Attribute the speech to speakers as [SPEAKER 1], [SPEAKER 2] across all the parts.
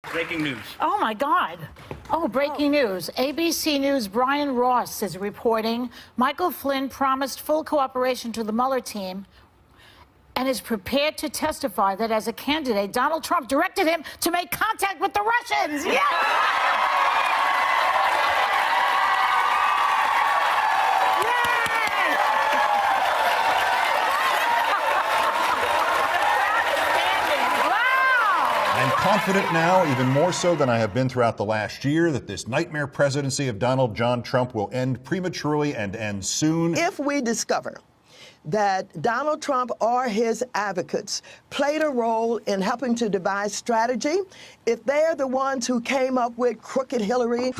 [SPEAKER 1] Breaking news.
[SPEAKER 2] Oh, my God. Oh, breaking news. ABC News' Brian Ross is reporting Michael Flynn promised full cooperation to the Mueller team and is prepared to testify that as a candidate, Donald Trump directed him to make contact with the Russians.
[SPEAKER 3] I'm confident now, even more so than I have been throughout the last year, that this nightmare presidency of Donald John Trump will end prematurely and end soon.
[SPEAKER 4] If we discover that Donald Trump or his advocates played a role in helping to devise strategy, if they're the ones who came up with Crooked Hillary,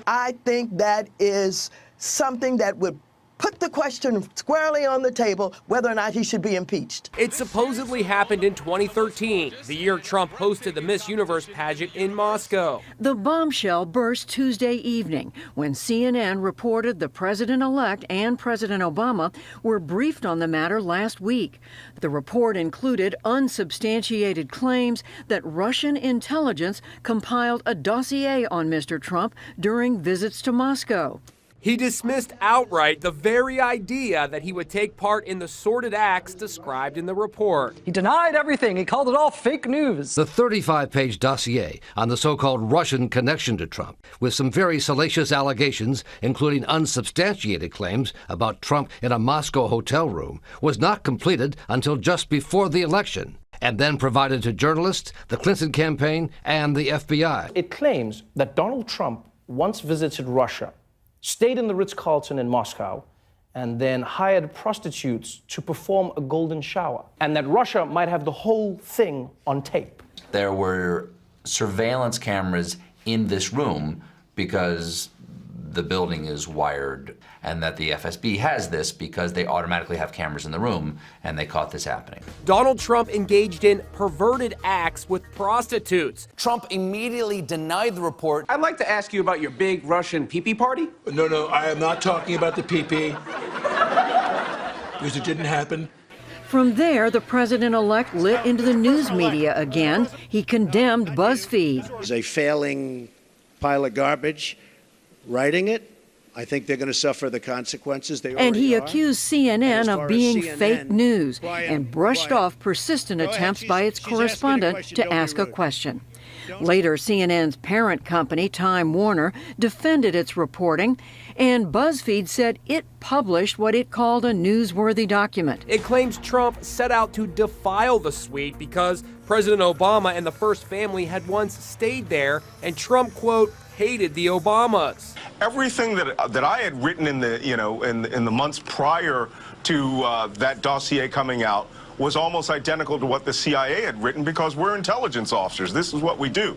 [SPEAKER 4] I think that is something that would put the question squarely on the table whether or not he should be impeached.
[SPEAKER 5] It supposedly happened in 2013, the year Trump hosted the Miss Universe pageant in Moscow.
[SPEAKER 6] The bombshell burst Tuesday evening when CNN reported the president-elect and President Obama were briefed on the matter last week. The report included unsubstantiated claims that Russian intelligence compiled a dossier on Mr. Trump during visits to Moscow.
[SPEAKER 5] He dismissed outright the very idea that he would take part in the sordid acts described in the report.
[SPEAKER 7] He denied everything. He called it all fake news.
[SPEAKER 8] The 35-page dossier on the so-called Russian connection to Trump, with some very salacious allegations, including unsubstantiated claims about Trump in a Moscow hotel room, was not completed until just before the election, and then provided to journalists, the Clinton campaign, and the FBI.
[SPEAKER 9] It claims that Donald Trump once visited Russia, stayed in the Ritz-Carlton in Moscow, and then hired prostitutes to perform a golden shower, and that Russia might have the whole thing on tape.
[SPEAKER 10] There were surveillance cameras in this room because the building is wired, and that the FSB has this because they automatically have cameras in the room, and they caught this happening.
[SPEAKER 5] Donald Trump engaged in perverted acts with prostitutes.
[SPEAKER 11] Trump immediately denied the report.
[SPEAKER 1] I'd like to ask you about your big Russian pee-pee party.
[SPEAKER 12] No, I am not talking about the pee-pee, because it didn't happen.
[SPEAKER 6] From there, the president-elect lit into the news media again. He condemned BuzzFeed.
[SPEAKER 13] It's a failing pile of garbage. Writing it, I think they're going to suffer the consequences.
[SPEAKER 6] And he accused CNN of being fake news and brushed off persistent attempts by its correspondent to ask a question. Later, CNN's parent company, Time Warner, defended its reporting, and BuzzFeed said it published what it called a newsworthy document.
[SPEAKER 5] It claims Trump set out to defile the suite because President Obama and the first family had once stayed there, and Trump, quote, hated the Obamas.
[SPEAKER 14] Everything that I had written in the in the months prior to that dossier coming out was almost identical to what the CIA had written, because we're intelligence officers. This is what we do.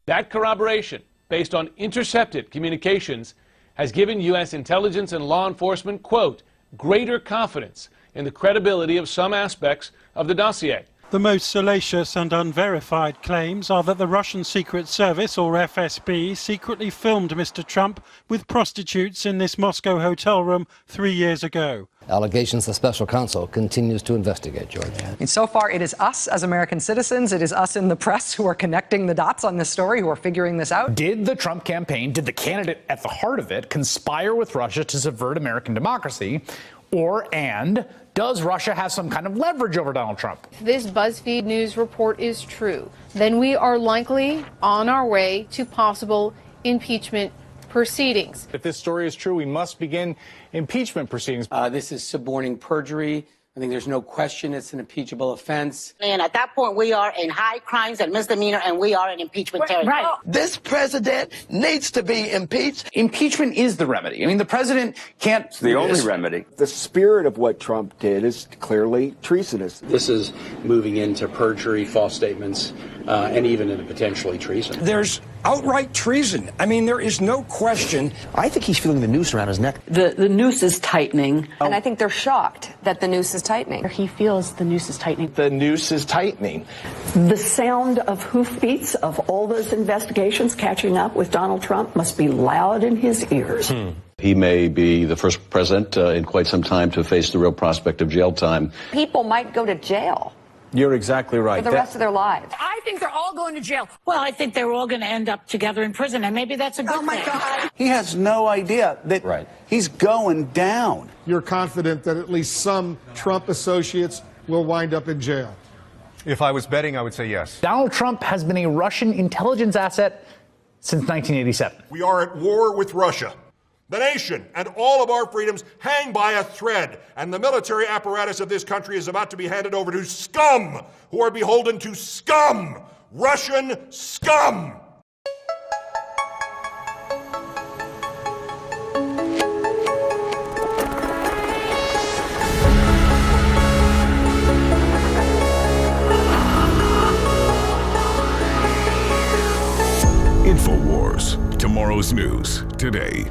[SPEAKER 15] That corroboration, based on intercepted communications, has given U.S. intelligence and law enforcement, quote, greater confidence in the credibility of some aspects of the dossier.
[SPEAKER 16] The most salacious and unverified claims are that the Russian Secret Service, or FSB, secretly filmed Mr. Trump with prostitutes in this Moscow hotel room 3 years ago.
[SPEAKER 8] Allegations the special counsel continues to investigate, George.
[SPEAKER 7] And so far, it is us as American citizens, it is us in the press who are connecting the dots on this story, who are figuring this out.
[SPEAKER 17] Did the Trump campaign, did the candidate at the heart of it conspire with Russia to subvert American democracy? And does Russia have some kind of leverage over Donald Trump?
[SPEAKER 18] If this BuzzFeed News report is true, then we are likely on our way to possible impeachment proceedings.
[SPEAKER 17] If this story is true, we must begin impeachment proceedings.
[SPEAKER 19] This is suborning perjury. I think there's no question it's an impeachable offense.
[SPEAKER 20] And at that point, we are in high crimes and misdemeanor, and we are in impeachment territory.
[SPEAKER 4] Right. This president needs to be impeached.
[SPEAKER 11] Impeachment is the remedy. I mean, the president can't...
[SPEAKER 21] It's the only remedy. The spirit of what Trump did is clearly treasonous.
[SPEAKER 19] This is moving into perjury, false statements, and even into potentially treason.
[SPEAKER 22] There's outright treason. I mean, there is no question.
[SPEAKER 23] I think he's feeling the noose around his neck.
[SPEAKER 24] The noose is tightening.
[SPEAKER 25] And I think they're shocked that the noose is tightening.
[SPEAKER 24] He feels the noose is tightening.
[SPEAKER 21] The noose is tightening.
[SPEAKER 26] The sound of hoofbeats of all those investigations catching up with Donald Trump must be loud in his ears.
[SPEAKER 27] He may be the first president in quite some time to face the real prospect of jail time.
[SPEAKER 25] People might go to jail
[SPEAKER 1] You're exactly right.
[SPEAKER 25] For the rest of their lives.
[SPEAKER 2] I think they're all going to jail.
[SPEAKER 20] Well, I think they're all going to end up together in prison, and maybe that's a good thing.
[SPEAKER 2] Oh, my God.
[SPEAKER 1] He has no idea that he's going down.
[SPEAKER 3] You're confident that at least some Trump associates will wind up in jail?
[SPEAKER 9] If I was betting, I would say yes.
[SPEAKER 17] Donald Trump has been a Russian intelligence asset since 1987.
[SPEAKER 10] We are at war with Russia. The nation and all of our freedoms hang by a thread, and the military apparatus of this country is about to be handed over to scum who are beholden to scum, Russian scum.
[SPEAKER 12] InfoWars, tomorrow's news today.